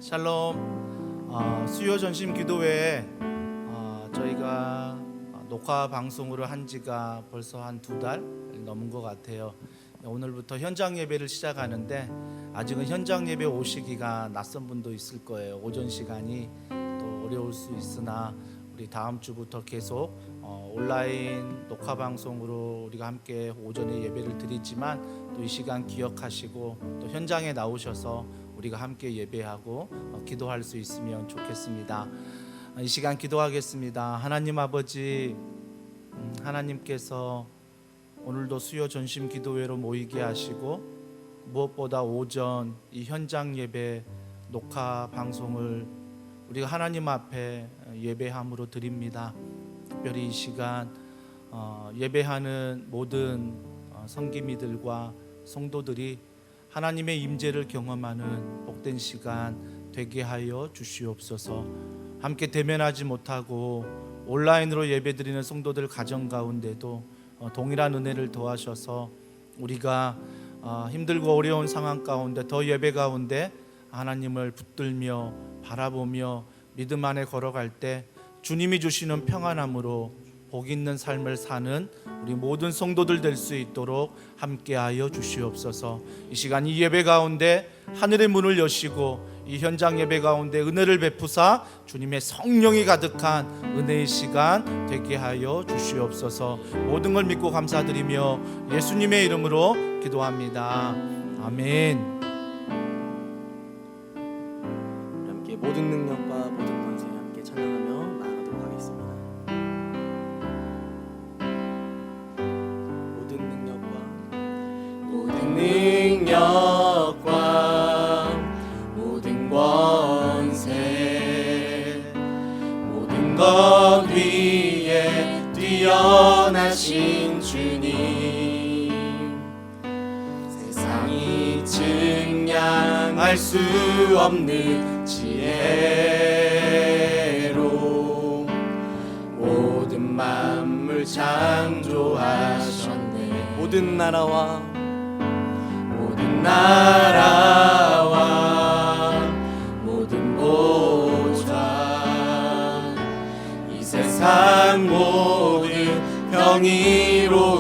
샬롬. 수요 전심 기도회에 저희가 녹화 방송으로 한 지가 벌써 한 2달 넘은 것 같아요. 오늘부터 현장 예배를 시작하는데 아직은 현장 예배 오시기가 낯선 분도 있을 거예요. 오전 시간이 또 어려울 수 있으나 우리 다음 주부터 계속 온라인 녹화 방송으로 우리가 함께 오전에 예배를 드리지만 또 이 시간 기억하시고 또 현장에 나오셔서 우리가 함께 예배하고 기도할 수 있으면 좋겠습니다. 이 시간 기도하겠습니다. 하나님 아버지, 하나님께서 오늘도 수요 전심 기도회로 모이게 하시고 무엇보다 오전 이 현장 예배 녹화 방송을 우리가 하나님 앞에 예배함으로 드립니다. 특별히 이 시간 예배하는 모든 성기미들과 성도들이 하나님의 임재를 경험하는 복된 시간 되게 하여 주시옵소서. 함께 대면하지 못하고 온라인으로 예배드리는 성도들 가정 가운데도 동일한 은혜를 더하셔서 우리가 힘들고 어려운 상황 가운데 더 예배 가운데 하나님을 붙들며 바라보며 믿음 안에 걸어갈 때 주님이 주시는 평안함으로 복 있는 삶을 사는 우리 모든 성도들 될 수 있도록 함께하여 주시옵소서. 이 시간 이 예배 가운데 하늘의 문을 여시고 이 현장 예배 가운데 은혜를 베푸사 주님의 성령이 가득한 은혜의 시간 되게 하여 주시옵소서. 모든 걸 믿고 감사드리며 예수님의 이름으로 기도합니다. 아멘. 함께 모든 능력과 모든 권세 함께 찬양하며 나아가도록 하겠습니다. 모든 능력과 모든 권세 모든 것 위에 뛰어나신 주님, 세상이 측량할 수 없는 지혜로 모든 만물 창조하셨네. 모든 나라와 모든 보좌, 이 세상 모든 평의로움보다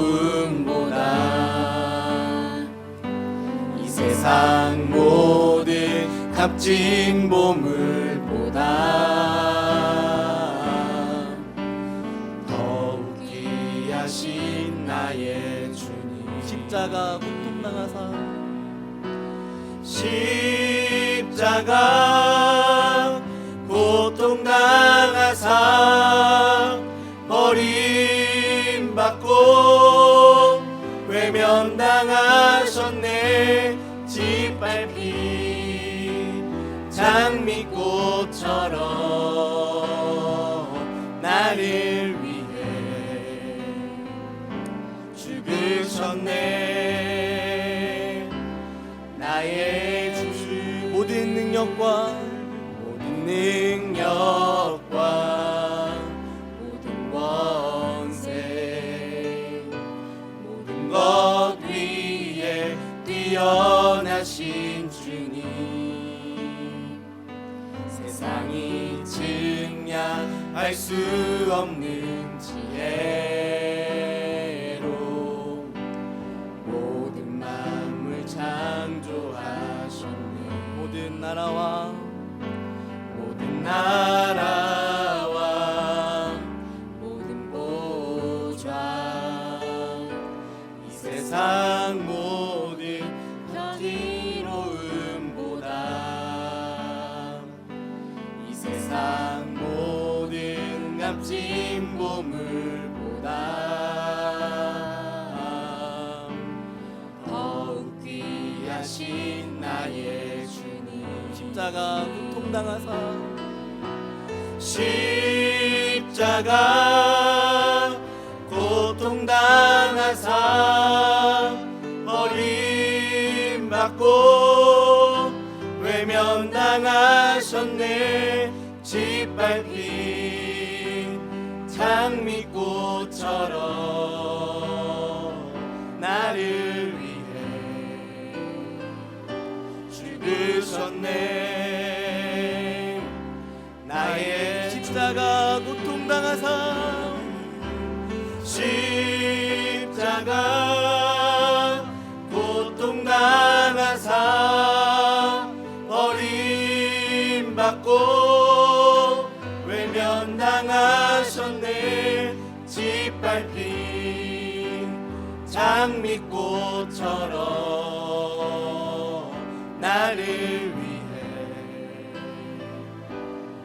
이 세상 모든 값진 보물보다 더욱 귀하신 나의 주님, 십자가 고통당하사 버림받고 외면당하셨네. 짓밟힌 장미꽃처럼 나를 위해 죽으셨네. 나의 주, 모든 능력과 모든 권세 모든 것 위에 뛰어나신 주님, 세상이 측량할 수 없는 지혜로 모든 만물 창조하셨네. 모든 나라와 모든 보좌, 이 세상 모든 평의로움보다 이 세상 모든 값진 보물보다 더욱 귀하신 나의 주님, 십자가 고통당하사 버림받고 외면당하셨네. 짓밟힌 장미꽃처럼 나를 위해 죽으셨네. 십자가 고통당하사 십자가 고통당하사 버림받고 외면당하셨네. 짓밟힌 장미꽃처럼 나를 위해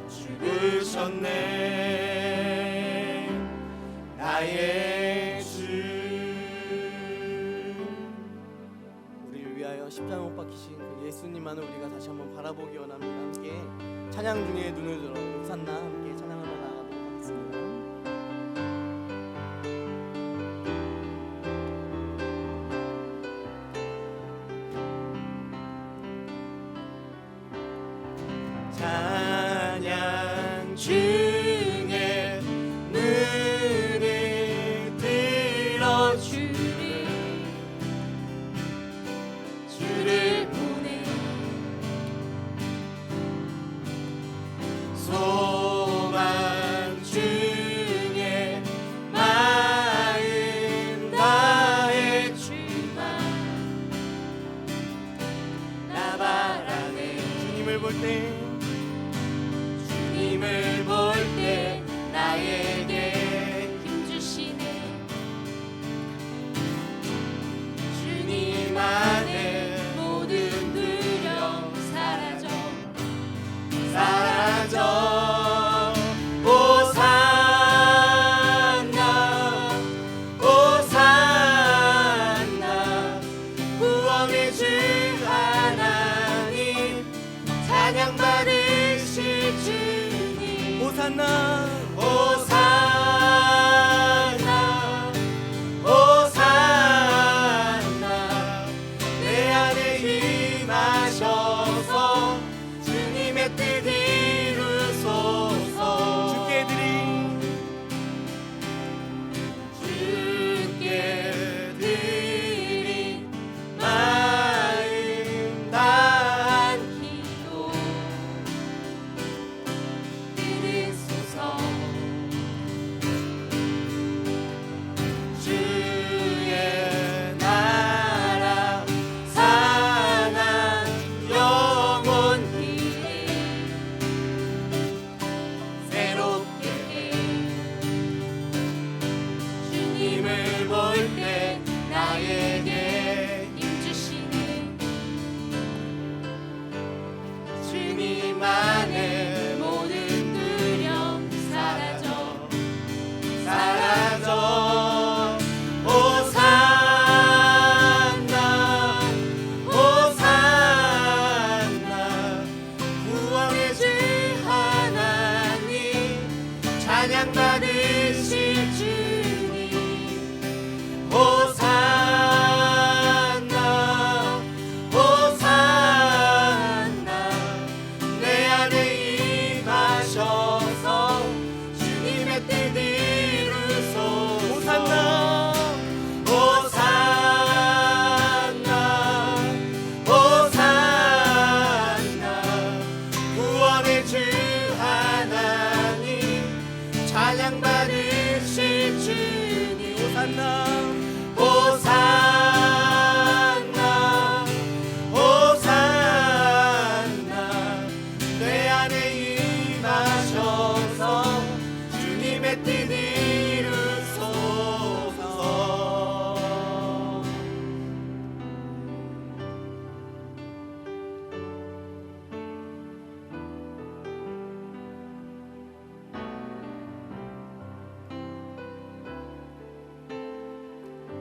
죽으셨네. 나의 주. 우리를 위하여 십자가 못 박히신 그 예수님만을 우리가 다시 한번 바라보기 원합니다. 함께 찬양 중에 눈을 들어 호산나 함께 찬양하며 나아가도록 하겠습니다. 찬양 중에 눈을 들어 주를 보내 소망 중에 마음 다해 주만 나 바라네. 주님을 볼 때 주님을 볼 때 나에게 힘 주시네. 주님 안에 모든 두려움 사라져 사라져. 호산나 호산나 구원의 주 하나님 찬양 받으실 주님. 호산나 호산나 호산나 내 안에 임하셔서 주님의 뜻 이루소서. 주께 드린 주께 드린 마음 다한 기도 들으소서. 주의 나라 사랑 영원히 새롭게 해. 주님을 볼 때 나에게 힘 주시네. 주님 안에 모든 두려움 사라져 사라져. 호산나 호산나 구원의 주 하나님 찬양 받으실 주님. 호산나 호산나 내 안에 임하셔서 주님의 뜻 이루소서. 호산나 호산나 호산나 구원의 주 하나님 찬양 받으실 주님. 호산나 호산나 호산나 내 안에 임하셔서 주님의 뜻 이루소서.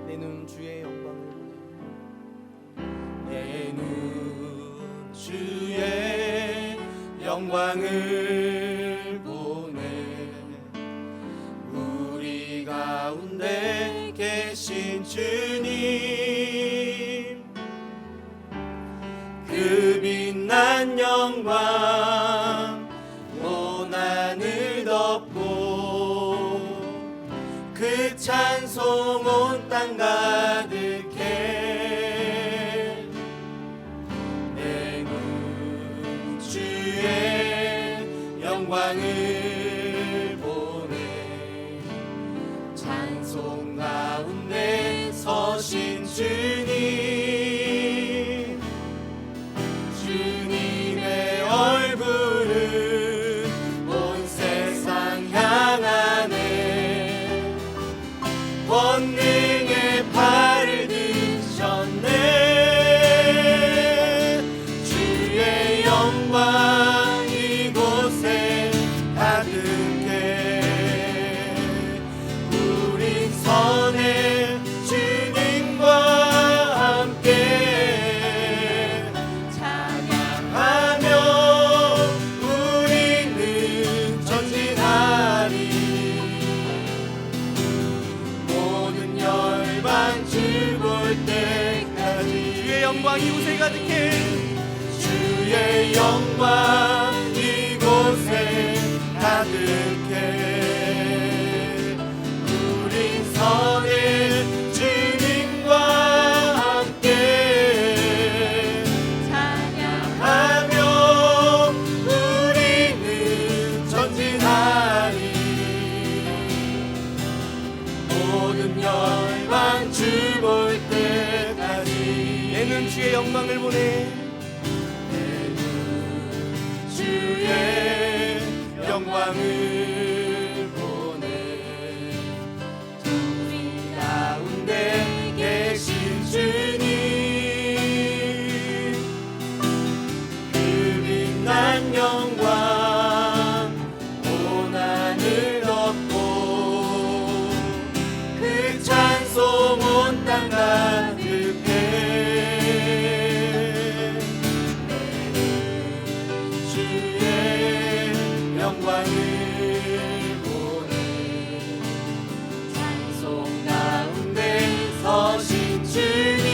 내 눈 주의 영광을 보내 내 눈 주의 영광을 보내. 우리 가운데 계신 주님 그 빛난 영광 온 하늘 덮고 그 찬송 온 땅 가득해. 내 눈 주의 영광을 주님, 주님의 얼굴을 온 세상 향하네. 권능의 팔을 드셨네. 주의 영광 이곳에 가득해. 우린 선의 주님과 함께 찬양하며 우리는 전진하리. 모든 열방 주 볼 때까지 주의 영광 이곳에 가득해. 주의 영광 이곳에 가득해. 우린 선의 주님과 함께 찬양하며 우리는 전진하리. 모든 열방 주 볼 때까지 내는 주의 영광을 보내. 내는 주의 영광을 보내. 우리 가운데 계신 주님, 그 빛난 영광 온 하늘 덮고 그 찬송 온 땅 가득해. 주의 영광을 보내. 찬송 가운데 서신 주님,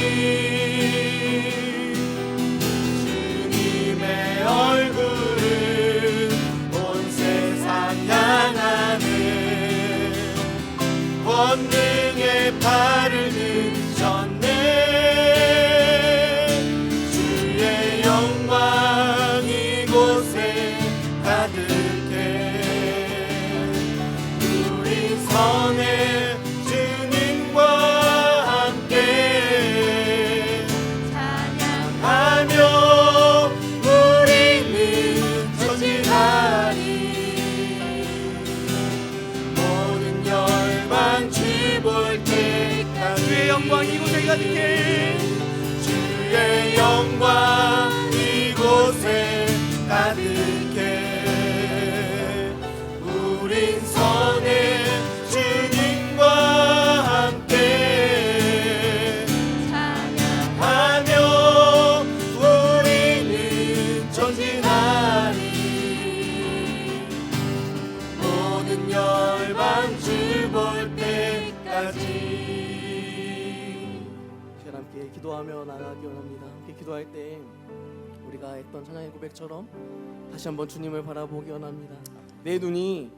주님의 얼굴을 온 세상 향하네. 권능의 팔을 드셨네. 주의 영광 이곳에 가득해. 우리 선의 주님과 함께 찬양하며 우리는 전진하리. 모든 열방 주 볼 때까지 주의 영광 이곳에 가득해. 주의 영광 이곳에 가득해. 우린 선의 주님과 함께 찬양하며 우리는 전진하리. 모든 열방 주 볼 때까지. 시간 함께 기도하며 나가기 원합니다. 함께 기도할 때 우리가 했던 찬양의 고백처럼 다시 한번 주님을 바라보기 원합니다. 내 눈이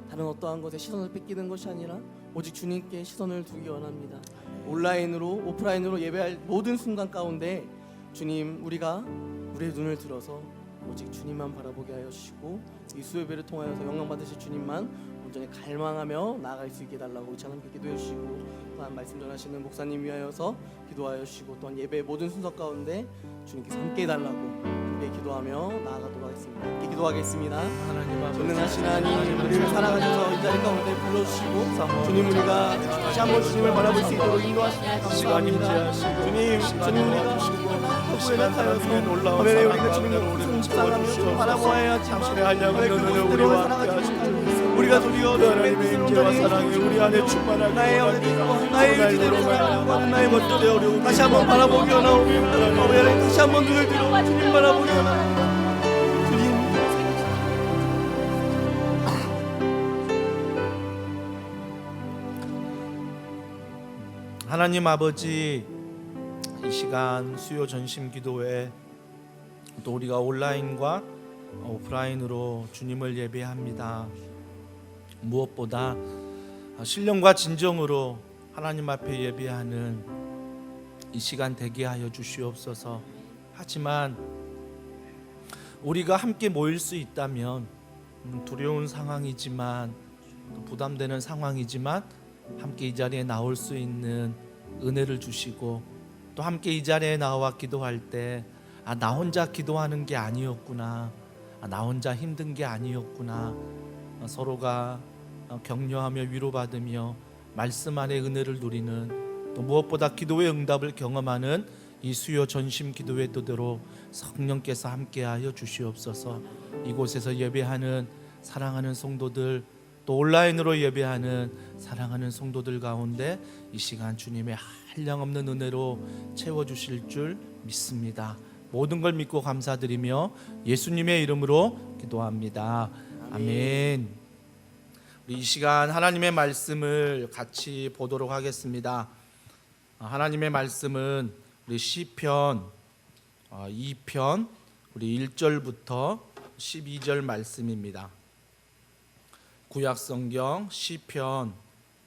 다른 어떠한 것에 시선을 뺏기는 것이 아니라 오직 주님께 시선을 두기 원합니다. 온라인으로 오프라인으로 예배할 모든 순간 가운데 주님, 우리가 우리의 눈을 들어서 오직 주님만 바라보게 하여 주시고 이 수요예배를 통하여서 영광 받으실 주님만 온전히 갈망하며 나아갈 수 있게 해달라고 우리 함께 기도해 주시고, 또한 말씀 전하시는 목사님 위하여서 기도하여 주시고, 또한 예배의 모든 순서 가운데 주님께서 함께 해달라고 함께 기도하며 나아가도록 하겠습니다. 함께 기도하겠습니다. 하나님 아버지, 전능하신 하나님, 우리를 사랑하셔서 이 자리 가운데 불러주시고 주님, 우리가 다시 한번 주님을 바라볼 수 있도록 인도하시옵소서. 시간 감사합니다. 임재하시고 주님, 주님 우리가 시간 하나님의 놀라운 화면에 우리가 사랑 주님을 가운데 우리를 묵상하며 채워주시옵소서. 바라보아야 당신의 한량한 은혜를 우리와 함께 하시고 우리가 도리어 하나님의 인재와 사랑이 우리 안에 충만하게 나의 원합니다. 나의 오늘 의지대로 노력을 살아가는 나의 것들의 어려움을 다시 한번 바라보기 원하옵니다. 하나님, 다시 한번 눈을 들어 주님 바라보기 원합니다. 주님, 하나님 아버지, 이 시간 수요 전심 기도회 또 우리가 온라인과 오프라인으로 주님을 예배합니다. 무엇보다 신령과 진정으로 하나님 앞에 예배하는 이 시간 되게 하여 주시옵소서. 하지만 우리가 함께 모일 수 있다면 두려운 상황이지만 또 부담되는 상황이지만 함께 이 자리에 나올 수 있는 은혜를 주시고 또 함께 이 자리에 나와 기도할 때 나 혼자 기도하는 게 아니었구나, 나 혼자 힘든 게 아니었구나, 서로가 격려하며 위로받으며 말씀 안에 은혜를 누리는, 또 무엇보다 기도의 응답을 경험하는 이 수요 전심 기도회 되도록 성령께서 함께하여 주시옵소서. 이곳에서 예배하는 사랑하는 성도들, 또 온라인으로 예배하는 사랑하는 성도들 가운데 이 시간 주님의 한량없는 은혜로 채워주실 줄 믿습니다. 모든 걸 믿고 감사드리며 예수님의 이름으로 기도합니다. 아멘. 우리 이 시간 하나님의 말씀을 같이 보도록 하겠습니다. 하나님의 말씀은 우리 시편 2편 우리 1절부터 12절 말씀입니다. 구약성경 시편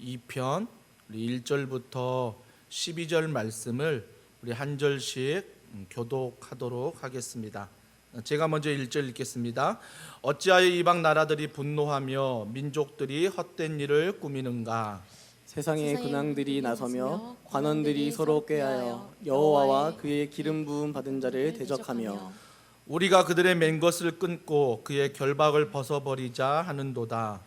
2편 우리 1절부터 12절 말씀을 우리 한 절씩 교독하도록 하겠습니다. 제가 먼저 1절 읽겠습니다. 어찌하여 이방 나라들이 분노하며 민족들이 헛된 일을 꾸미는가? 세상의 근왕들이 나서며 관원들이 서로 꾀하여 여호와와 그의 기름 부음 받은 자를 대적하며 우리가 그들의 맨 것을 끊고 그의 결박을 벗어버리자 하는도다.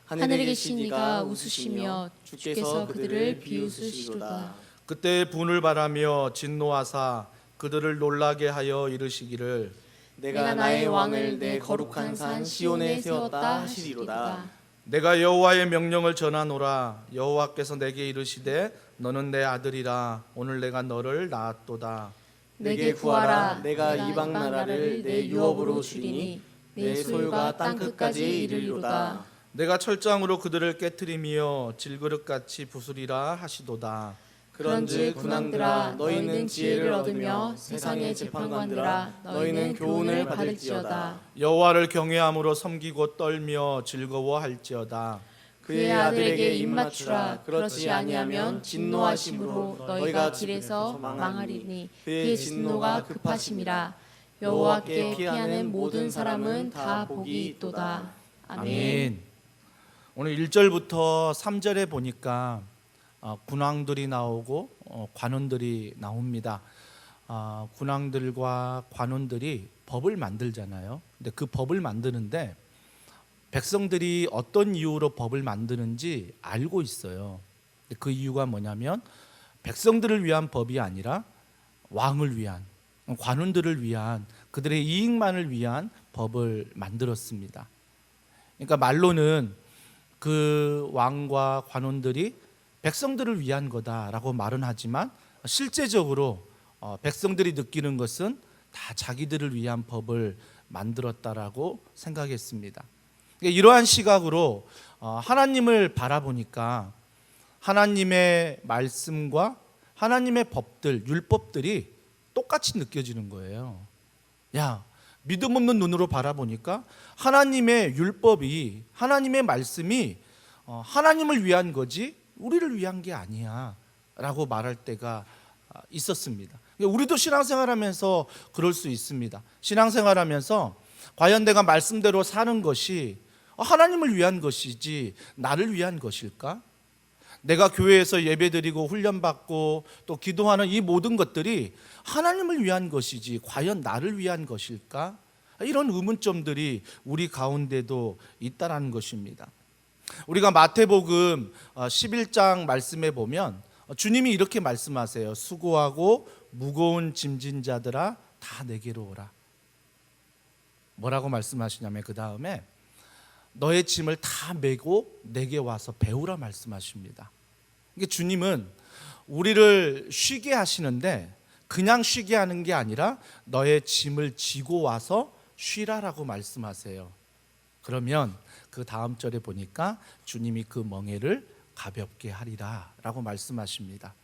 하늘에 계신 이가 웃으시며 주께서 그들을 비웃으시리로다. 그때 분을 바라며 진노하사 그들을 놀라게 하여 이르시기를 내가 나의 왕을 내 거룩한 산 시온에 세웠다 하시리로다. 내가 여호와의 명령을 전하노라. 여호와께서 내게 이르시되 너는 내 아들이라. 오늘 내가 너를 낳았도다. 내게 구하라. 내가 이방 나라를 내 유업으로 주리니 내 소유가 땅 끝까지 이르리로다. 내가 철장으로 그들을 깨트리며 질그릇같이 부수리라 하시도다. 그런즉 군왕들아 너희는 지혜를 얻으며 세상의 재판관들아 너희는 교훈을 받을지어다. 여호와를 경외함으로 섬기고 떨며 즐거워할지어다. 그의 아들에게 입맞추라. 그렇지 아니하면 진노하심으로 너희가 길에서 망하리니 그의 진노가 급하심이라. 여호와께 피하는 모든 사람은 다 복이 있도다. 아멘. 오늘 1절부터 3절에 보니까 군왕들이 나오고 관원들이 나옵니다. 군왕들과 관원들이 법을 만들잖아요. 근데 그 법을 만드는데 백성들이 어떤 이유로 법을 만드는지 알고 있어요. 근데 그 이유가 뭐냐면 백성들을 위한 법이 아니라 왕을 위한, 관원들을 위한, 그들의 이익만을 위한 법을 만들었습니다. 그러니까 말로는 그 왕과 관원들이 백성들을 위한 거다라고 말은 하지만 실제적으로 백성들이 느끼는 것은 다 자기들을 위한 법을 만들었다라고 생각했습니다. 이러한 시각으로 하나님을 바라보니까 하나님의 말씀과 하나님의 법들, 율법들이 똑같이 느껴지는 거예요. 야, 믿음 없는 눈으로 바라보니까 하나님의 율법이, 하나님의 말씀이 하나님을 위한 거지 우리를 위한 게 아니야 라고 말할 때가 있었습니다. 우리도 신앙생활하면서 그럴 수 있습니다. 신앙생활하면서 과연 내가 말씀대로 사는 것이 하나님을 위한 것이지 나를 위한 것일까? 내가 교회에서 예배드리고 훈련받고 또 기도하는 이 모든 것들이 하나님을 위한 것이지 과연 나를 위한 것일까? 이런 의문점들이 우리 가운데도 있다라는 것입니다. 우리가 마태복음 11장 말씀에 보면 주님이 이렇게 말씀하세요. 수고하고 무거운 짐진 자들아 다 내게로 오라. 뭐라고 말씀하시냐면 그 다음에 너의 짐을 다 메고 내게 와서 배우라 말씀하십니다. 이게 주님은 우리를 쉬게 하시는데 그냥 쉬게 하는 게 아니라 너의 짐을 지고 와서 쉬라라고 말씀하세요. 그러면 그 다음 절에 보니까 주님이 그 멍에를 가볍게 하리라 라고 말씀하십니다.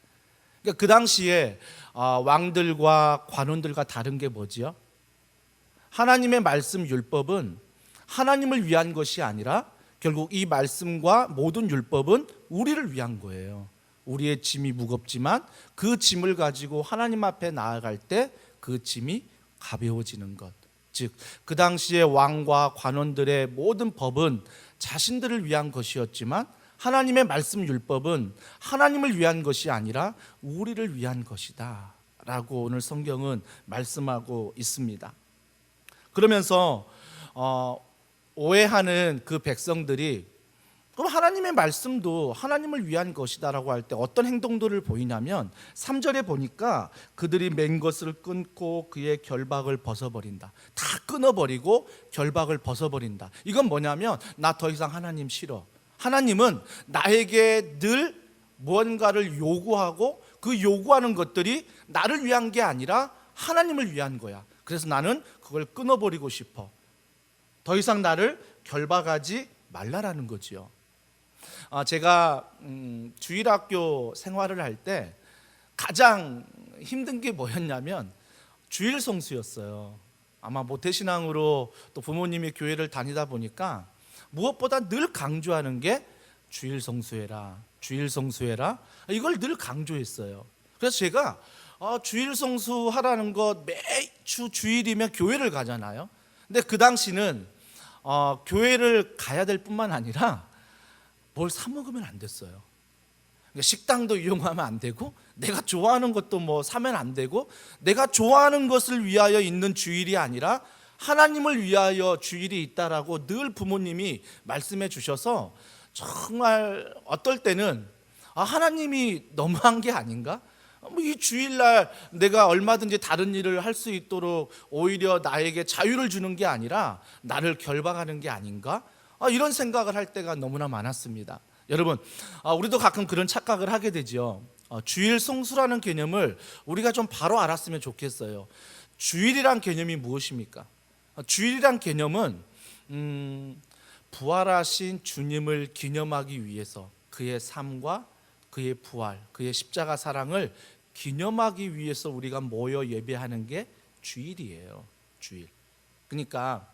그러니까 그 당시에 왕들과 관원들과 다른 게 뭐지요? 하나님의 말씀 율법은 하나님을 위한 것이 아니라 결국 이 말씀과 모든 율법은 우리를 위한 거예요. 우리의 짐이 무겁지만 그 짐을 가지고 하나님 앞에 나아갈 때 그 짐이 가벼워지는 것. 즉 그 당시에 왕과 관원들의 모든 법은 자신들을 위한 것이었지만 하나님의 말씀 율법은 하나님을 위한 것이 아니라 우리를 위한 것이다 라고 오늘 성경은 말씀하고 있습니다. 그러면서 오해하는 그 백성들이 그럼 하나님의 말씀도 하나님을 위한 것이다라고 할 때 어떤 행동들을 보이냐면 3절에 보니까 그들이 맨 것을 끊고 그의 결박을 벗어버린다. 다 끊어버리고 결박을 벗어버린다. 이건 뭐냐면 나 더 이상 하나님 싫어. 하나님은 나에게 늘 무언가를 요구하고 그 요구하는 것들이 나를 위한 게 아니라 하나님을 위한 거야. 그래서 나는 그걸 끊어버리고 싶어. 더 이상 나를 결박하지 말라라는 거지요. 제가 주일학교 생활을 할 때 가장 힘든 게 뭐였냐면 주일 성수였어요. 아마 모태신앙으로 또 부모님이 교회를 다니다 보니까 무엇보다 늘 강조하는 게 주일 성수해라, 주일 성수해라. 이걸 늘 강조했어요. 그래서 제가 주일 성수하라는 것 매주 주일이면 교회를 가잖아요. 근데 그 당시는 교회를 가야 될 뿐만 아니라 뭘 사 먹으면 안 됐어요. 그러니까 식당도 이용하면 안 되고 내가 좋아하는 것도 뭐 사면 안 되고 내가 좋아하는 것을 위하여 있는 주일이 아니라 하나님을 위하여 주일이 있다라고 늘 부모님이 말씀해 주셔서 정말 어떨 때는 하나님이 너무한 게 아닌가? 이 주일날 내가 얼마든지 다른 일을 할 수 있도록 오히려 나에게 자유를 주는 게 아니라 나를 결박하는 게 아닌가? 이런 생각을 할 때가 너무나 많았습니다. 여러분, 우리도 가끔 그런 착각을 하게 되죠. 주일 성수라는 개념을 우리가 좀 바로 알았으면 좋겠어요. 주일이란 개념이 무엇입니까? 주일이란 개념은 부활하신 주님을 기념하기 위해서 그의 삶과 그의 부활, 그의 십자가 사랑을 기념하기 위해서 우리가 모여 예배하는 게 주일이에요. 주일. 그러니까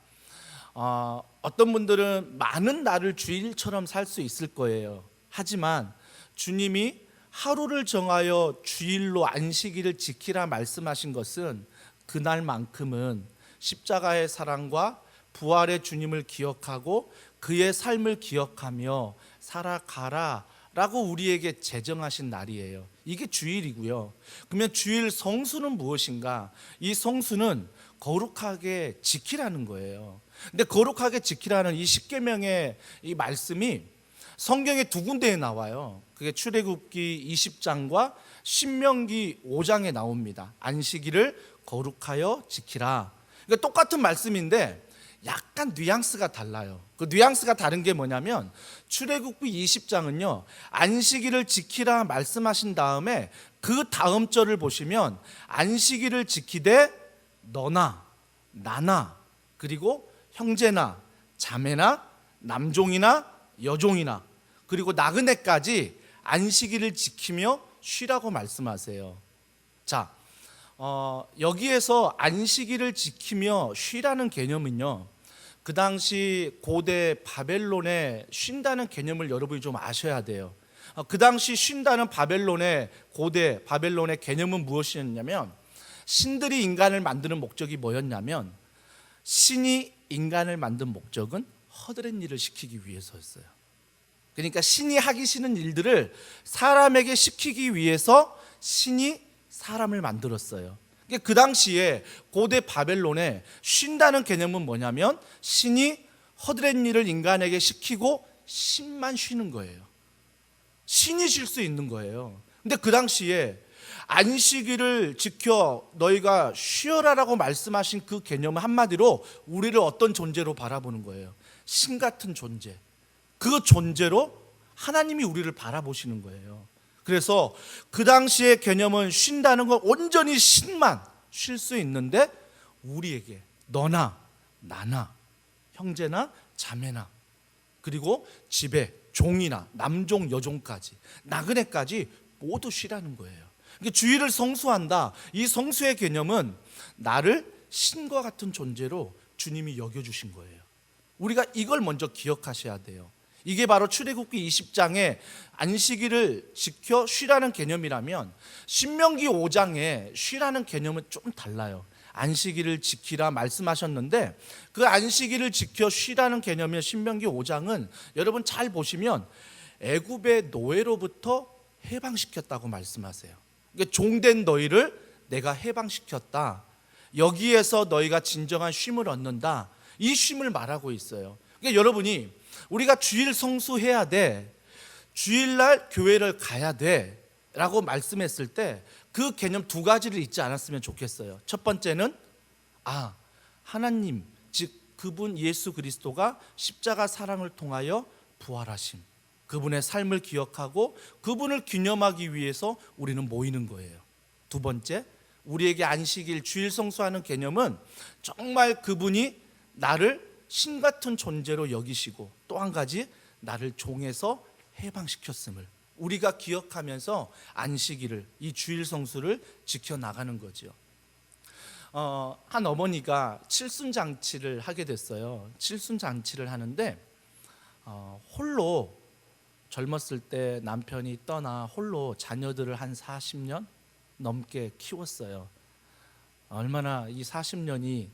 어떤 분들은 많은 날을 주일처럼 살 수 있을 거예요. 하지만 주님이 하루를 정하여 주일로 안식일을 지키라 말씀하신 것은 그날만큼은 십자가의 사랑과 부활의 주님을 기억하고 그의 삶을 기억하며 살아가라 라고 우리에게 제정하신 날이에요. 이게 주일이고요. 그러면 주일 성수는 무엇인가? 이 성수는 거룩하게 지키라는 거예요. 근데 거룩하게 지키라는 이 십계명의 이 말씀이 성경에 두 군데에 나와요. 그게 출애굽기 20장과 신명기 5장에 나옵니다. 안식일을 거룩하여 지키라. 그러니까 똑같은 말씀인데 약간 뉘앙스가 달라요. 그 뉘앙스가 다른 게 뭐냐면 출애굽기 20장은요 안식일을 지키라 말씀하신 다음에 그 다음 절을 보시면 안식일을 지키되 너나 나나 그리고 형제나 자매나 남종이나 여종이나 그리고 나그네까지 안식일을 지키며 쉬라고 말씀하세요. 자, 여기에서 안식일을 지키며 쉬라는 개념은요 그 당시 고대 바벨론에 쉰다는 개념을 여러분이 좀 아셔야 돼요. 그 당시 쉰다는 고대 바벨론의 개념은 무엇이었냐면 신들이 인간을 만드는 목적이 뭐였냐면 신이 인간을 만든 목적은 허드렛 일을 시키기 위해서였어요. 그러니까 신이 하기 싫은 일들을 사람에게 시키기 위해서 신이 사람을 만들었어요. 그 당시에 고대 바벨론에 쉰다는 개념은 뭐냐면 신이 허드렛 일을 인간에게 시키고 신만 쉬는 거예요. 신이 쉴 수 있는 거예요. 근데 그 당시에 안식일을 지켜 너희가 쉬어라라고 말씀하신 그 개념은 한마디로 우리를 어떤 존재로 바라보는 거예요. 신 같은 존재. 그 존재로 하나님이 우리를 바라보시는 거예요. 그래서 그 당시의 개념은 쉰다는 건 온전히 신만 쉴 수 있는데 우리에게 너나 나나 형제나 자매나 그리고 집에 종이나 남종 여종까지 나그네까지 모두 쉬라는 거예요. 주일을 성수한다. 이 성수의 개념은 나를 신과 같은 존재로 주님이 여겨주신 거예요. 우리가 이걸 먼저 기억하셔야 돼요. 이게 바로 출애굽기 20장에 안식일을 지켜 쉬라는 개념이라면 신명기 5장에 쉬라는 개념은 좀 달라요. 안식일을 지키라 말씀하셨는데 그 안식일을 지켜 쉬라는 개념의 신명기 5장은 여러분 잘 보시면 애굽의 노예로부터 해방시켰다고 말씀하세요. 그러니까 종된 너희를 내가 해방시켰다. 여기에서 너희가 진정한 쉼을 얻는다. 이 쉼을 말하고 있어요. 그러니까 여러분이 우리가 주일 성수해야 돼, 주일날 교회를 가야 돼 라고 말씀했을 때 그 개념 두 가지를 잊지 않았으면 좋겠어요. 첫 번째는 하나님, 즉 그분 예수 그리스도가 십자가 사랑을 통하여 부활하심, 그분의 삶을 기억하고 그분을 기념하기 위해서 우리는 모이는 거예요. 두 번째, 우리에게 안식일, 주일 성수하는 개념은 정말 그분이 나를 신 같은 존재로 여기시고 또 한 가지 나를 종에서 해방시켰음을 우리가 기억하면서 안식일을, 이 주일 성수를 지켜나가는 거죠. 한 어머니가 칠순잔치를 하게 됐어요. 칠순잔치를 하는데 홀로 젊었을 때 남편이 떠나 홀로 자녀들을 한 40년 넘게 키웠어요. 얼마나 이 40년이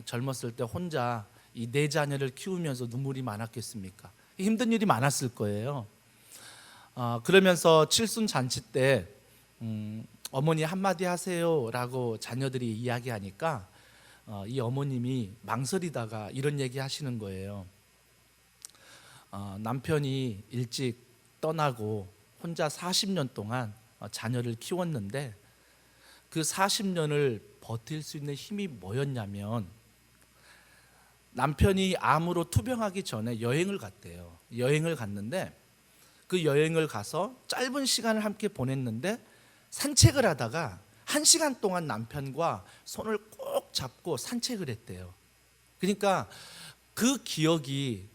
젊었을 때 혼자 이 네 자녀를 키우면서 눈물이 많았겠습니까? 힘든 일이 많았을 거예요. 그러면서 칠순잔치 때 어머니 한마디 하세요 라고 자녀들이 이야기하니까 이 어머님이 망설이다가 이런 얘기 하시는 거예요. 남편이 일찍 떠나고 혼자 40년 동안 자녀를 키웠는데 그 40년을 버틸 수 있는 힘이 뭐였냐면 남편이 암으로 투병하기 전에 여행을 갔대요. 여행을 갔는데 그 여행을 가서 짧은 시간을 함께 보냈는데 산책을 하다가 1시간 동안 남편과 손을 꼭 잡고 산책을 했대요. 그러니까 그 기억이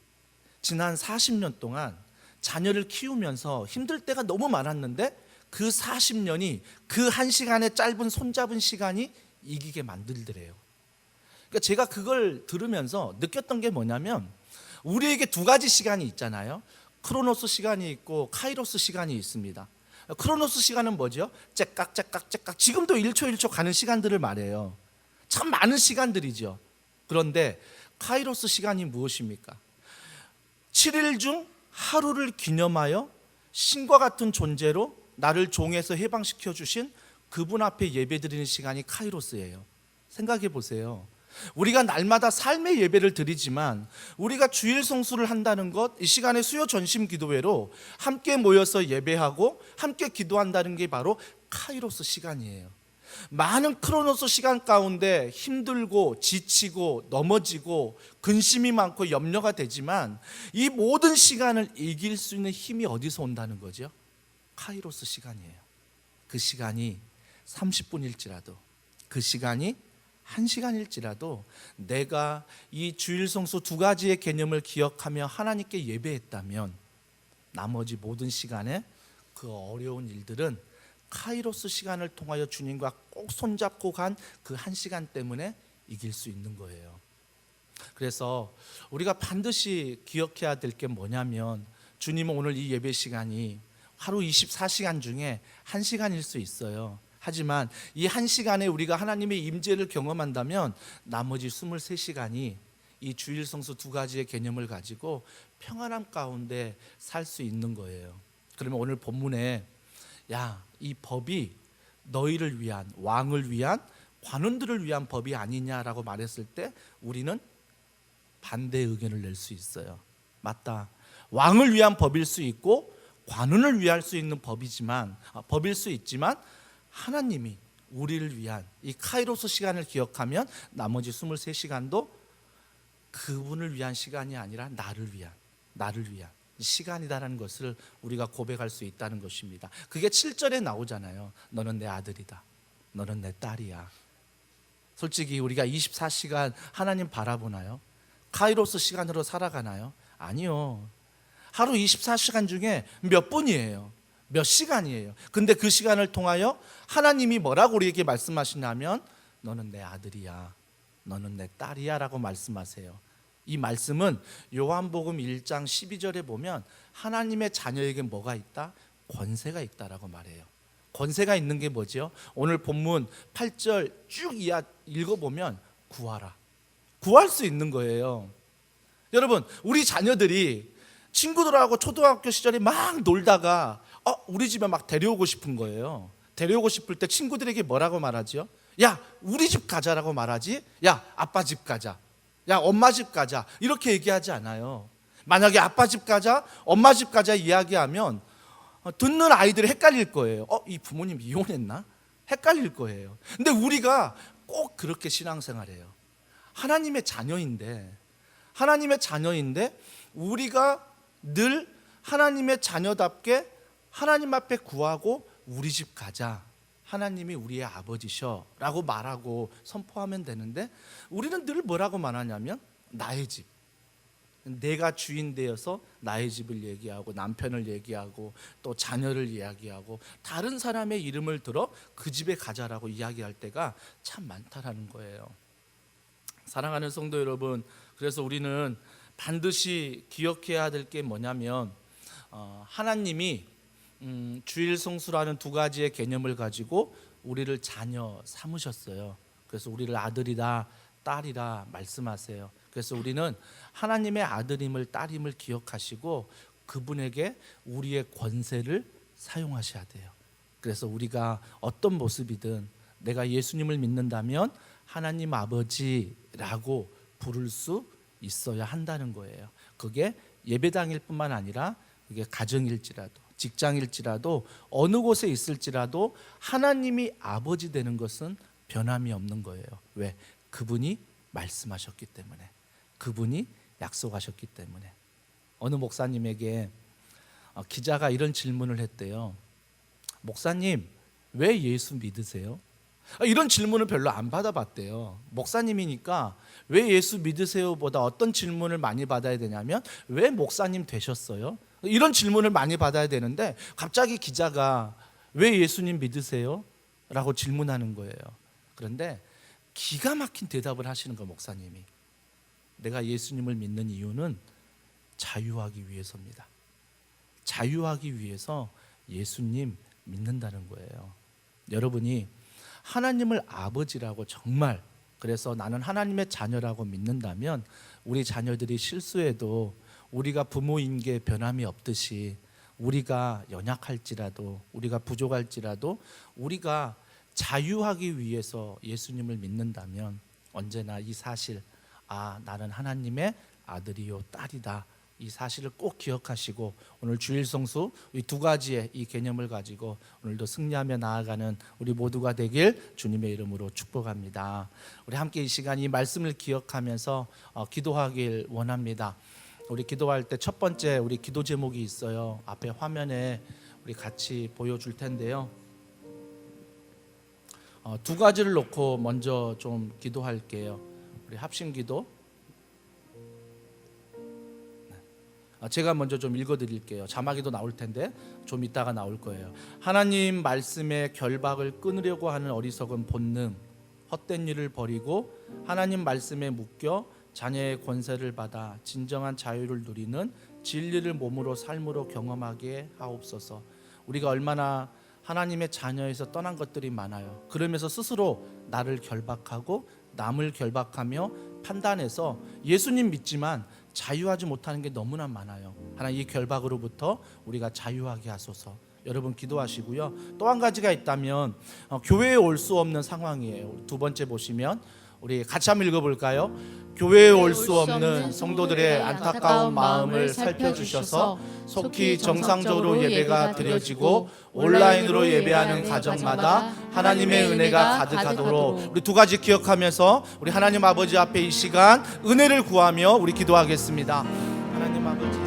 지난 40년 동안 자녀를 키우면서 힘들 때가 너무 많았는데 그 40년이 그 1시간의 짧은 손잡은 시간이 이기게 만들더래요. 그러니까 제가 그걸 들으면서 느꼈던 게 뭐냐면 우리에게 두 가지 시간이 있잖아요. 크로노스 시간이 있고 카이로스 시간이 있습니다. 크로노스 시간은 뭐죠? 째깍 지금도 1초 1초 가는 시간들을 말해요. 참 많은 시간들이죠. 그런데 카이로스 시간이 무엇입니까? 7일 중 하루를 기념하여 신과 같은 존재로 나를 종에서 해방시켜 주신 그분 앞에 예배드리는 시간이 카이로스예요. 생각해 보세요. 우리가 날마다 삶의 예배를 드리지만 우리가 주일 성수를 한다는 것, 이 시간에 수요 전심 기도회로 함께 모여서 예배하고 함께 기도한다는 게 바로 카이로스 시간이에요. 많은 크로노스 시간 가운데 힘들고 지치고 넘어지고 근심이 많고 염려가 되지만 이 모든 시간을 이길 수 있는 힘이 어디서 온다는 거죠? 카이로스 시간이에요. 그 시간이 30분일지라도, 그 시간이 1시간일지라도 내가 이 주일 성수 두 가지의 개념을 기억하며 하나님께 예배했다면 나머지 모든 시간에 그 어려운 일들은 카이로스 시간을 통하여 주님과 꼭 손잡고 간 그 1시간 때문에 이길 수 있는 거예요. 그래서 우리가 반드시 기억해야 될 게 뭐냐면 주님은 오늘 이 예배 시간이 하루 24시간 중에 1시간일 수 있어요. 하지만 이 1시간에 우리가 하나님의 임재를 경험한다면 나머지 23시간이 이 주일 성수 두 가지의 개념을 가지고 평안함 가운데 살 수 있는 거예요. 그러면 오늘 본문에 이 법이 너희를 위한, 왕을 위한, 관원들을 위한 법이 아니냐라고 말했을 때 우리는 반대 의견을 낼 수 있어요. 맞다. 왕을 위한 법일 수 있고 관원을 위할 수 있는 법일 수 있지만 하나님이 우리를 위한 이 카이로스 시간을 기억하면 나머지 23시간도 그분을 위한 시간이 아니라 나를 위한 시간이다라는 것을 우리가 고백할 수 있다는 것입니다. 그게 7절에 나오잖아요. 너는 내 아들이다. 너는 내 딸이야. 솔직히 우리가 24시간 하나님 바라보나요? 카이로스 시간으로 살아가나요? 아니요. 하루 24시간 중에 몇 분이에요? 몇 시간이에요? 근데 그 시간을 통하여 하나님이 뭐라고 우리에게 말씀하시냐면 너는 내 아들이야, 너는 내 딸이야 라고 말씀하세요. 이 말씀은 요한복음 1장 12절에 보면 하나님의 자녀에게 뭐가 있다? 권세가 있다라고 말해요. 권세가 있는 게 뭐죠? 오늘 본문 8절 쭉 읽어보면 구하라, 구할 수 있는 거예요. 여러분, 우리 자녀들이 친구들하고 초등학교 시절에 막 놀다가 우리 집에 막 데려오고 싶은 거예요. 데려오고 싶을 때 친구들에게 뭐라고 말하지요? 야, 우리 집 가자라고 말하지? 야, 아빠 집 가자. 야, 엄마 집 가자. 이렇게 얘기하지 않아요. 만약에 아빠 집 가자, 엄마 집 가자 이야기하면 듣는 아이들이 헷갈릴 거예요. 이 부모님 이혼했나? 헷갈릴 거예요. 근데 우리가 꼭 그렇게 신앙생활해요. 하나님의 자녀인데 우리가 늘 하나님의 자녀답게 하나님 앞에 구하고 우리 집 가자. 하나님이 우리의 아버지셔 라고 말하고 선포하면 되는데 우리는 늘 뭐라고 말하냐면 나의 집, 내가 주인 되어서 나의 집을 얘기하고 남편을 얘기하고 또 자녀를 이야기하고 다른 사람의 이름을 들어 그 집에 가자라고 이야기할 때가 참 많다라는 거예요. 사랑하는 성도 여러분, 그래서 우리는 반드시 기억해야 될 게 뭐냐면 하나님이 주일 성수라는 두 가지의 개념을 가지고 우리를 자녀 삼으셨어요. 그래서 우리를 아들이다 딸이라 말씀하세요. 그래서 우리는 하나님의 아들임을 딸임을 기억하시고 그분에게 우리의 권세를 사용하셔야 돼요. 그래서 우리가 어떤 모습이든 내가 예수님을 믿는다면 하나님 아버지라고 부를 수 있어야 한다는 거예요. 그게 예배당일 뿐만 아니라 그게 가정일지라도 직장일지라도 어느 곳에 있을지라도 하나님이 아버지 되는 것은 변함이 없는 거예요. 왜? 그분이 말씀하셨기 때문에, 그분이 약속하셨기 때문에. 어느 목사님에게 기자가 이런 질문을 했대요. 목사님, 왜 예수 믿으세요? 이런 질문을 별로 안 받아봤대요. 목사님이니까 왜 예수 믿으세요 보다 어떤 질문을 많이 받아야 되냐면 왜 목사님 되셨어요? 이런 질문을 많이 받아야 되는데 갑자기 기자가 왜 예수님 믿으세요? 라고 질문하는 거예요. 그런데 기가 막힌 대답을 하시는 거예요. 목사님이. 내가 예수님을 믿는 이유는 자유하기 위해서입니다. 자유하기 위해서 예수님 믿는다는 거예요. 여러분이 하나님을 아버지라고 정말 그래서 나는 하나님의 자녀라고 믿는다면 우리 자녀들이 실수해도 우리가 부모인 게 변함이 없듯이 우리가 연약할지라도 우리가 부족할지라도 우리가 자유하기 위해서 예수님을 믿는다면 언제나 이 사실 나는 하나님의 아들이요 딸이다 이 사실을 꼭 기억하시고 오늘 주일 성수 이 두 가지의 이 개념을 가지고 오늘도 승리하며 나아가는 우리 모두가 되길 주님의 이름으로 축복합니다. 우리 함께 이 시간 이 말씀을 기억하면서 기도하길 원합니다. 우리 기도할 때 첫 번째 우리 기도 제목이 있어요. 앞에 화면에 우리 같이 보여줄 텐데요. 두 가지를 놓고 먼저 좀 기도할게요. 우리 합심기도 제가 먼저 좀 읽어드릴게요. 자막에도 나올 텐데 좀 이따가 나올 거예요. 하나님 말씀에 결박을 끊으려고 하는 어리석은 본능, 헛된 일을 버리고 하나님 말씀에 묶여 자녀의 권세를 받아 진정한 자유를 누리는 진리를 몸으로 삶으로 경험하게 하옵소서. 우리가 얼마나 하나님의 자녀에서 떠난 것들이 많아요. 그러면서 스스로 나를 결박하고 남을 결박하며 판단해서 예수님 믿지만 자유하지 못하는 게 너무나 많아요. 하나님 이 결박으로부터 우리가 자유하게 하소서. 여러분 기도하시고요. 또 한 가지가 있다면 교회에 올 수 없는 상황이에요. 두 번째 보시면 우리 같이 한번 읽어볼까요? 교회에 올 수 없는 성도들의 안타까운 마음을 살펴주셔서 속히 정상적으로 예배가 드려지고 온라인으로 예배하는 가정마다 하나님의 은혜가 가득하도록 우리 두 가지 기억하면서 우리 하나님 아버지 앞에 이 시간 은혜를 구하며 우리 기도하겠습니다. 하나님 아버지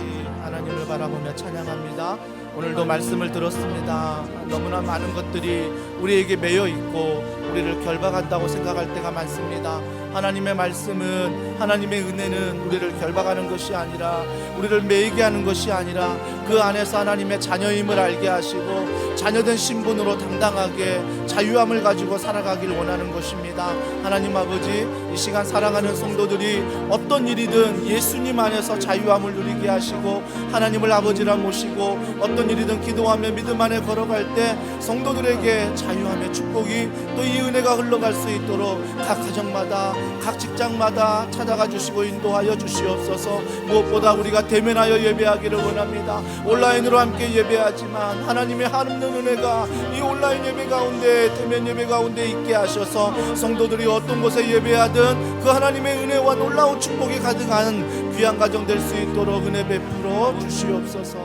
하나님을 바라보며 찬양합니다. 오늘도 말씀을 들었습니다. 너무나 많은 것들이 우리에게 매여 있고 우리를 결박한다고 생각할 때가 많습니다. 하나님의 말씀은 하나님의 은혜는 우리를 결박하는 것이 아니라 우리를 매이게 하는 것이 아니라 그 안에서 하나님의 자녀임을 알게 하시고 자녀된 신분으로 당당하게 자유함을 가지고 살아가길 원하는 것입니다. 하나님 아버지 이 이 시간 사랑하는 성도들이 어떤 일이든 예수님 안에서 자유함을 누리게 하시고 하나님을 아버지라 모시고 어떤 일이든 기도하며 믿음 안에 걸어갈 때 성도들에게 자유함의 축복이 또 이 은혜가 흘러갈 수 있도록 각 가정마다 각 직장마다 찾아가 주시고 인도하여 주시옵소서. 무엇보다 우리가 대면하여 예배하기를 원합니다. 온라인으로 함께 예배하지만 하나님의 하늘의 은혜가 이 온라인 예배 가운데 대면 예배 가운데 있게 하셔서 성도들이 어떤 곳에 예배하든 그 하나님의 은혜와 놀라운 축복이 가득한 귀한 가정 될 수 있도록 은혜 베풀어 주시옵소서.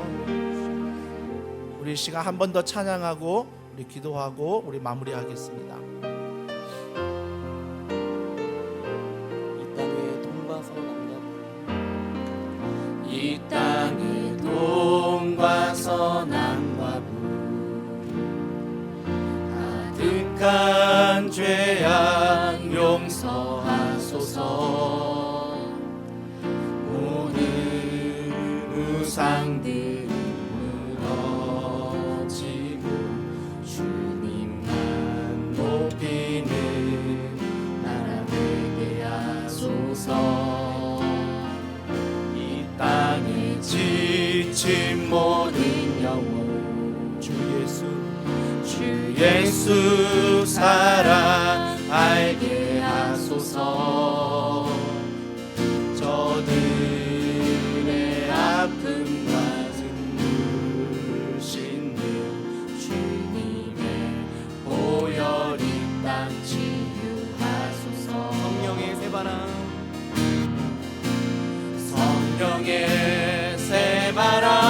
우리 시간 한 번 더 찬양하고 우리 기도하고 우리 마무리하겠습니다. 이 땅에 돈과 선함과 부 가득한 죄악 용서하소서. 모든 우상들은 무너지고 주님만 높이는 나라 되게 하소서. 땅에 지친 모든 영혼 주 예수 사랑 알게 하소서. 저들의 아픔과 눈물 씻는 주님의 보혈이 땅 치유하소서. 성령의 새바람 성령의 새바람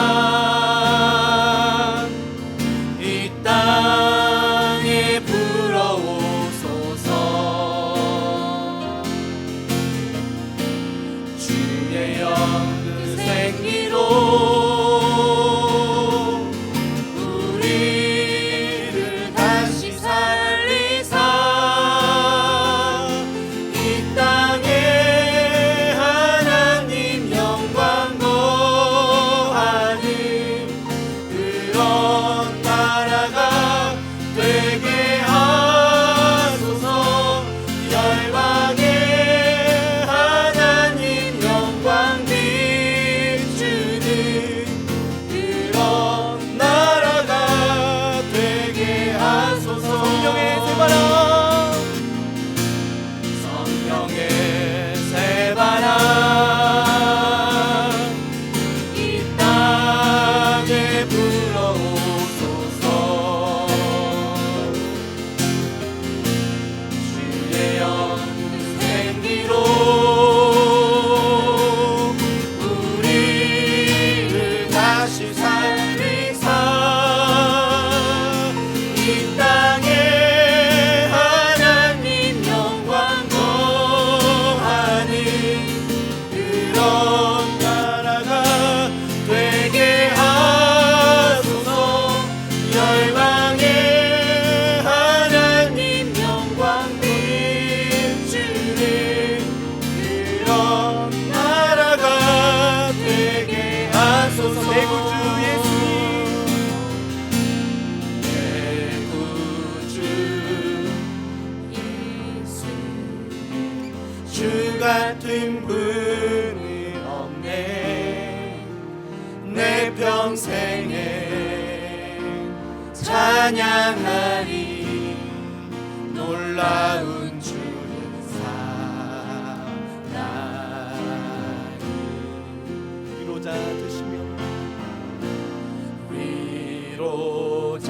이 땅에 불어오소서. 주의 영 그 생기로 우리를 다시 살리사 이 땅에 하나님 영광 거하는 그런 나라가 되게 하소서. 열방에 하나님 영광 비추는 그런 나라가 되게 하소서. 성령의 새바람 성령의 새바람 이 땅에 불어오소서. 주의 영 생기로 우리를 다시 살리사 이 땅에 하나님 영광 거하는 그런 나라가 되게 하소서. 열방에 하나님 영광 비추는 그런 나라가 되게 하소서. 내 구주 예수님 내 구주 예수님 주 같은 분은 없네. 내 평생에 찬양하리 놀라운 주를 사랑하리. 위로자 되시며 위로자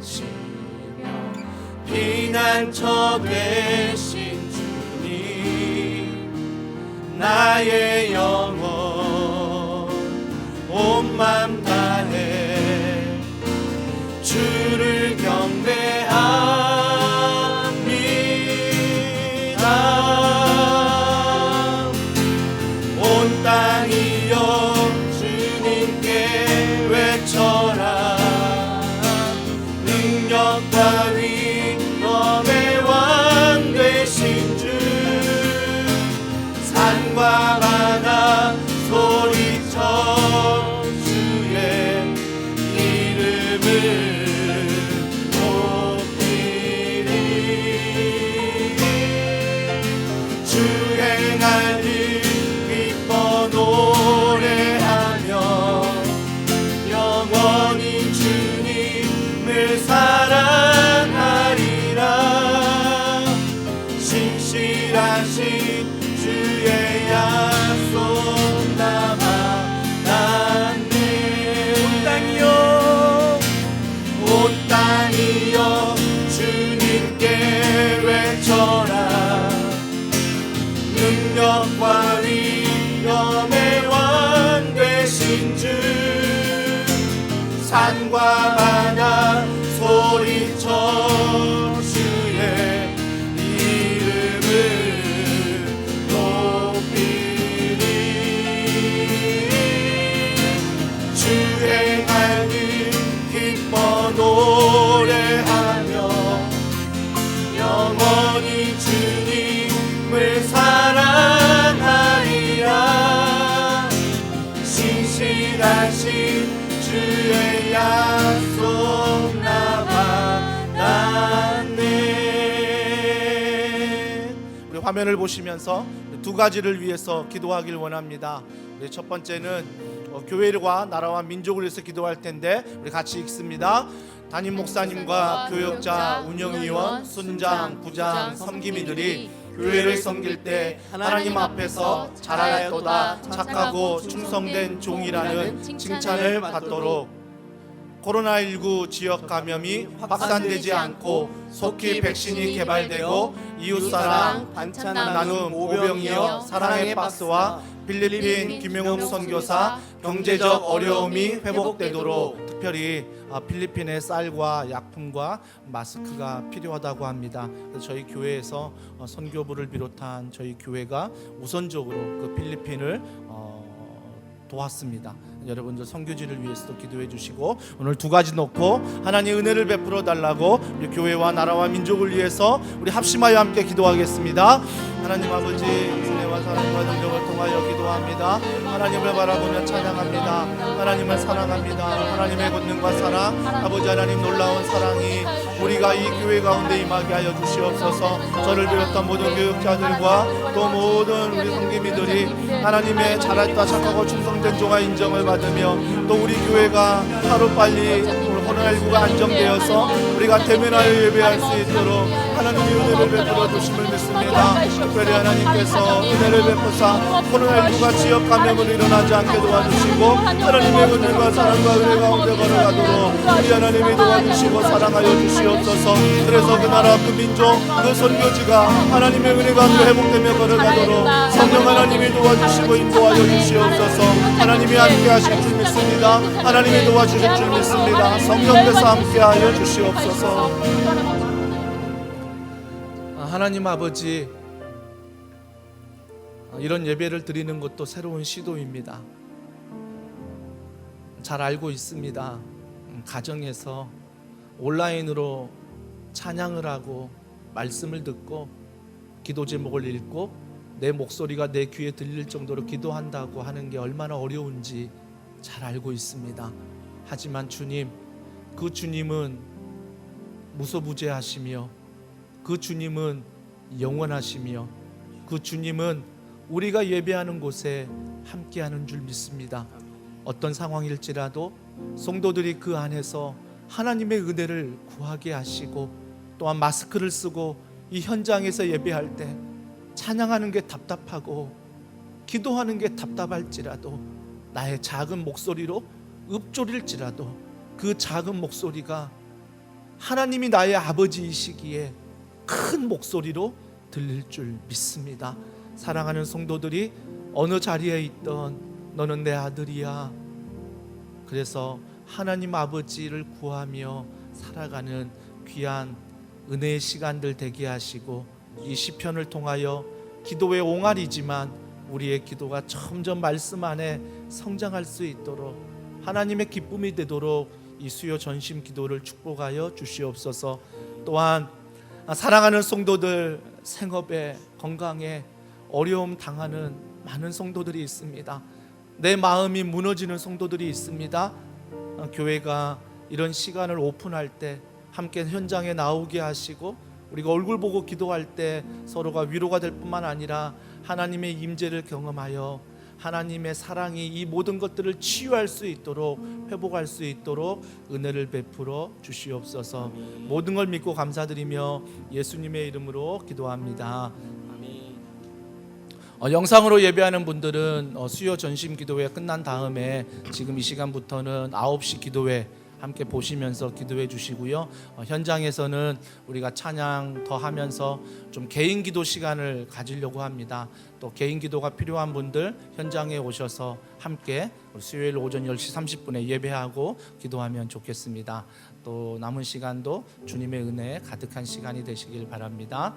되시며 피난처 되신 주님 나의 영혼 온 맘 다해 주를 경배합니다. 온 땅이여 주님께 외쳐라. 능력과 위엄의 왕 되신 주 산과 바다 소리쳐 주의 이름을 높이리. 위엄의 왕 되신 주 산과 바다 소리쳐 주의 이름을 높이리 주의 날을 기뻐 노래하며 영원히 주님을 사랑하리라 신실하신 주의 약속 나 받았네. 우리 화면을 보시면서 두 가지를 위해서 기도하길 원합니다. 우리 첫 번째는 교회와 나라와 민족을 위해서 기도할 텐데 우리 같이 읽습니다. 담임 목사님과 교역자, 운영위원, 순장, 부장, 섬기미들이 교회를 섬길 때 하나님 앞에서 잘하였도다 착하고 충성된 종이라는 칭찬을 받도록 코로나19 지역 감염이 확산되지 않고 속히 백신이 개발되고 이웃사랑, 반찬 나눔, 오병이어, 사랑의 박스와 필리핀 김영욱 선교사 경제적 어려움이 회복되도록 특별히 필리핀의 쌀과 약품과 마스크가 필요하다고 합니다. 그래서 저희 교회에서 선교부를 비롯한 저희 교회가 우선적으로 그 필리핀을 도왔습니다. 여러분들 선교지를 위해서도 기도해 주시고 오늘 두 가지 놓고 하나님 은혜를 베풀어 달라고 우리 교회와 나라와 민족을 위해서 우리 합심하여 함께 기도하겠습니다. 하나님 아버지 은혜와 사랑과 능력을 통하여 기도합니다. 하나님을 바라보며 찬양합니다. 하나님을 사랑합니다. 하나님의 권능과 사랑 아버지 하나님 놀라운 사랑이 우리가 이 교회 가운데 임하게 하여 주시옵소서. 저를 비롯한 모든 교육자들과 또 모든 우리 성기미들이 하나님의 잘했다 착하고 충성된 종아 인정을 받으며 또 우리 교회가 하루빨리 코로나19가 안정되어서 우리가 대면하여 예배할 수 있도록 하나님의 은혜를 베풀어 주심을 믿습니다. 특별히 하나님께서 은혜를 베푸사 코로나19가 지역 감염으로 일어나지 않게 도와주시고 하나님의 은혜와 사랑과 은혜 가운데 걸어가도록 우리 하나님이 도와주시고 사랑하여 주시옵소서. 그래서 그 나라 그 민족 그 선교지가 하나님의 은혜 가운데 회복되며 걸어가도록 성령 하나님이 도와주시고 인도하여 주시옵소서. 하나님이 함께 하실 줄 믿습니다. 하나님이 도와주실 줄 믿습니다. 성령께서 함께하여 주시옵소서. 하나님 아버지, 이런 예배를 드리는 것도 새로운 시도입니다. 잘 알고 있습니다. 가정에서 온라인으로 찬양을 하고 말씀을 듣고 기도 제목을 읽고 내 목소리가 내 귀에 들릴 정도로 기도한다고 하는 게 얼마나 어려운지 잘 알고 있습니다. 하지만 주님, 그 주님은 무소부재하시며 그 주님은 영원하시며 그 주님은 우리가 예배하는 곳에 함께하는 줄 믿습니다. 어떤 상황일지라도 성도들이 그 안에서 하나님의 은혜를 구하게 하시고 또한 마스크를 쓰고 이 현장에서 예배할 때 찬양하는 게 답답하고 기도하는 게 답답할지라도 나의 작은 목소리로 읊조릴지라도 그 작은 목소리가 하나님이 나의 아버지이시기에 큰 목소리로 들릴 줄 믿습니다. 사랑하는 성도들이 어느 자리에 있던 너는 내 아들이야. 그래서 하나님 아버지를 구하며 살아가는 귀한 은혜의 시간들 되게 하시고 이 시편을 통하여 기도의 옹알이지만 우리의 기도가 점점 말씀 안에 성장할 수 있도록 하나님의 기쁨이 되도록 이 수요 전심 기도를 축복하여 주시옵소서. 또한 사랑하는 성도들 생업에 건강에 어려움 당하는 많은 성도들이 있습니다. 내 마음이 무너지는 성도들이 있습니다. 교회가 이런 시간을 오픈할 때 함께 현장에 나오게 하시고 우리가 얼굴 보고 기도할 때 서로가 위로가 될 뿐만 아니라 하나님의 임재를 경험하여 하나님의 사랑이 이 모든 것들을 치유할 수 있도록 회복할 수 있도록 은혜를 베풀어 주시옵소서. 모든 걸 믿고 감사드리며 예수님의 이름으로 기도합니다. 영상으로 예배하는 분들은 수요 전심 기도회 끝난 다음에 지금 이 시간부터는 9시 기도회 함께 보시면서 기도해 주시고요. 현장에서는 우리가 찬양 더 하면서 좀 개인 기도 시간을 가지려고 합니다. 또 개인 기도가 필요한 분들 현장에 오셔서 함께 수요일 오전 10시 30분에 예배하고 기도하면 좋겠습니다. 또 남은 시간도 주님의 은혜에 가득한 시간이 되시길 바랍니다.